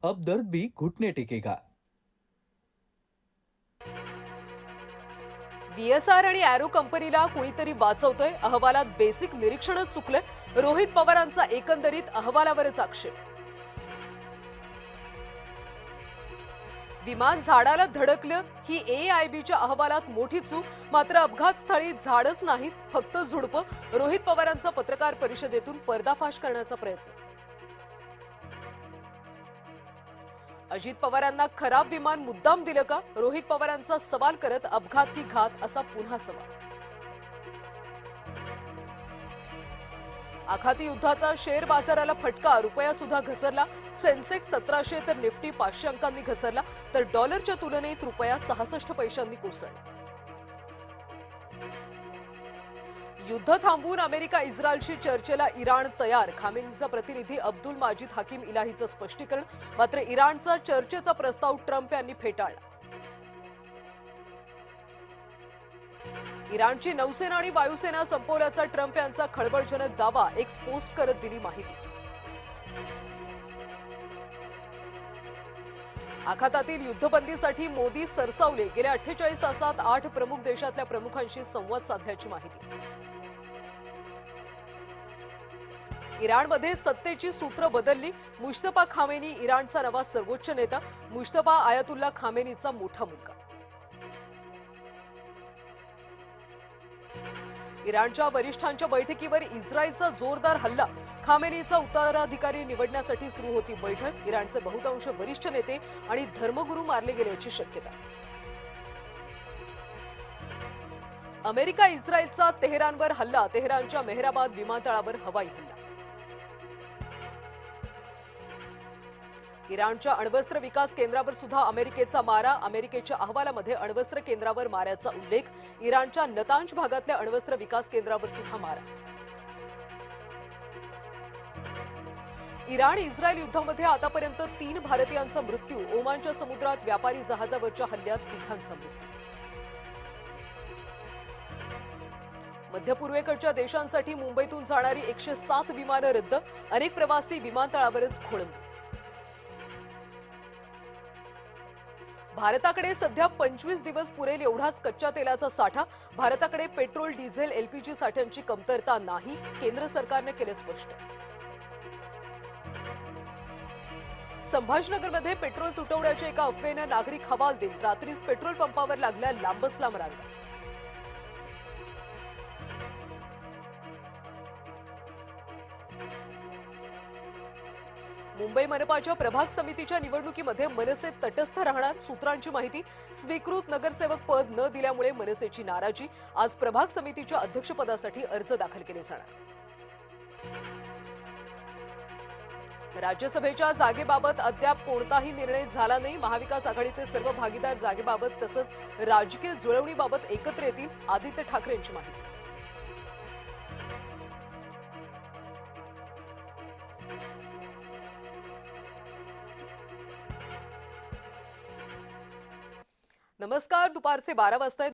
अब दर्द भी घुटने टेकेगा। व्हीएसआर आणि एरो कंपनीला कुणीतरी वाचवतंय, अहवालात बेसिक निरीक्षणच चुकलंय. रोहित पवारांचा एकंदरीत अहवालावरच आक्षेप. विमान झाडाला धडकलं ही एआयबीच्या अहवालात मोठी चूक. मात्र अपघात स्थळी झाडच नाहीत, फक्त झुडपं. रोहित पवारांचा पत्रकार परिषदेतून पर्दाफाश करण्याचा प्रयत्न. अजित पवारांना खराब विमान मुद्दाम दिलं का? रोहित पवारांचा सवाल करत अपघात की घात असा पुन्हा सवाल. आखाती युद्धाचा शेअर बाजाराला फटका. रुपया सुद्धा घसरला. सेन्सेक्स 1700 तर निफ्टी 500 अंकांनी घसरला, तर डॉलरच्या तुलनेत रुपया 66 पैशांनी कोसळला. युद्ध थांबवून अमेरिका इस्रायलशी चर्चेला इराण तयार. खामेनीचा प्रतिनिधी अब्दुल माजिद हाकीम इलाहीचं स्पष्टीकरण. मात्र इराणचा चर्चेचा प्रस्ताव ट्रम्प यांनी फेटाळला. इराणची नौसेना आणि वायुसेना संपवल्याचा ट्रम्प यांचा खळबळजनक दावा. एक्स पोस्ट करत दिली माहिती. आखातातील युद्धबंदीसाठी मोदी सरसावले. गेल्या 48 तासात 8 प्रमुख देशातल्या प्रमुखांशी संवाद साधल्याची माहिती. इराणमध्ये सत्तेची सूत्र बदलली. मुश्तबा खामेनी इराणचा नवा सर्वोच्च नेता. मुश्तबा आयातुल्ला खामेनीचा मोठा मुलगा. इराणच्या वरिष्ठांच्या बैठकीवर इस्रायलचा जोरदार हल्ला. खामेनीचा उत्तराधिकारी निवडण्यासाठी सुरू होती बैठक. इराणचे बहुतांश वरिष्ठ नेते आणि धर्मगुरू मारले गेल्याची शक्यता. अमेरिका इस्रायलचा तेहरानवर हल्ला. तेहरानच्या मेहराबाद विमानतळावर हवाई हल्ला. इराणच्या अण्वस्त्र विकास केंद्रावर सुद्धा अमेरिकेचा मारा. अमेरिकेच्या अहवालामध्ये अण्वस्त्र केंद्रावर माऱ्याचा उल्लेख. इराणच्या नतांज भागातल्या अण्वस्त्र विकास केंद्रावर सुद्धा मारा. इराण इस्रायल युद्धामध्ये आतापर्यंत 3 भारतीयांचा मृत्यू. ओमानच्या समुद्रात व्यापारी जहाजावरच्या हल्ल्यात 3घांचा मृत्यू. मध्य पूर्वेकडच्या देशांसाठी मुंबईतून जाणारी 107 विमानं रद्द. अनेक प्रवासी विमानतळावरच खोळंबले. भारताकडे सध्या 25 दिवस पुरेल एवढाच कच्च्या तेलाचा साठा. भारताकडे पेट्रोल, डिझेल, एलपीजी साठ्यांची कमतरता नाही. केंद्र सरकारने केले स्पष्ट. संभाजीनगरमध्ये पेट्रोल तुटवड्याच्या एका अफवेनं नागरिक हवालदिल. रात्रीच पेट्रोल पंपावर लागल्या लांबच लांब रांगा. मुंबई मनपाच्या प्रभाग समितीच्या निवडणुकीमध्ये मनसे तटस्थ राहणार. सूत्रांची माहिती. स्वीकृत नगरसेवक पद न दिल्यामुळे मनसेची नाराजी. आज प्रभाग समितीच्या अध्यक्षपदासाठी अर्ज दाखल केले जाणार. राज्यसभेच्या जागेबाबत अद्याप कोणताही निर्णय झाला नाही. महाविकास आघाडीचे सर्व भागीदार जागेबाबत तसंच राजकीय जुळवणीबाबत एकत्र येतील. आदित्य ठाकरेंची माहिती. नमस्कार. दुपारचे 12 वाजता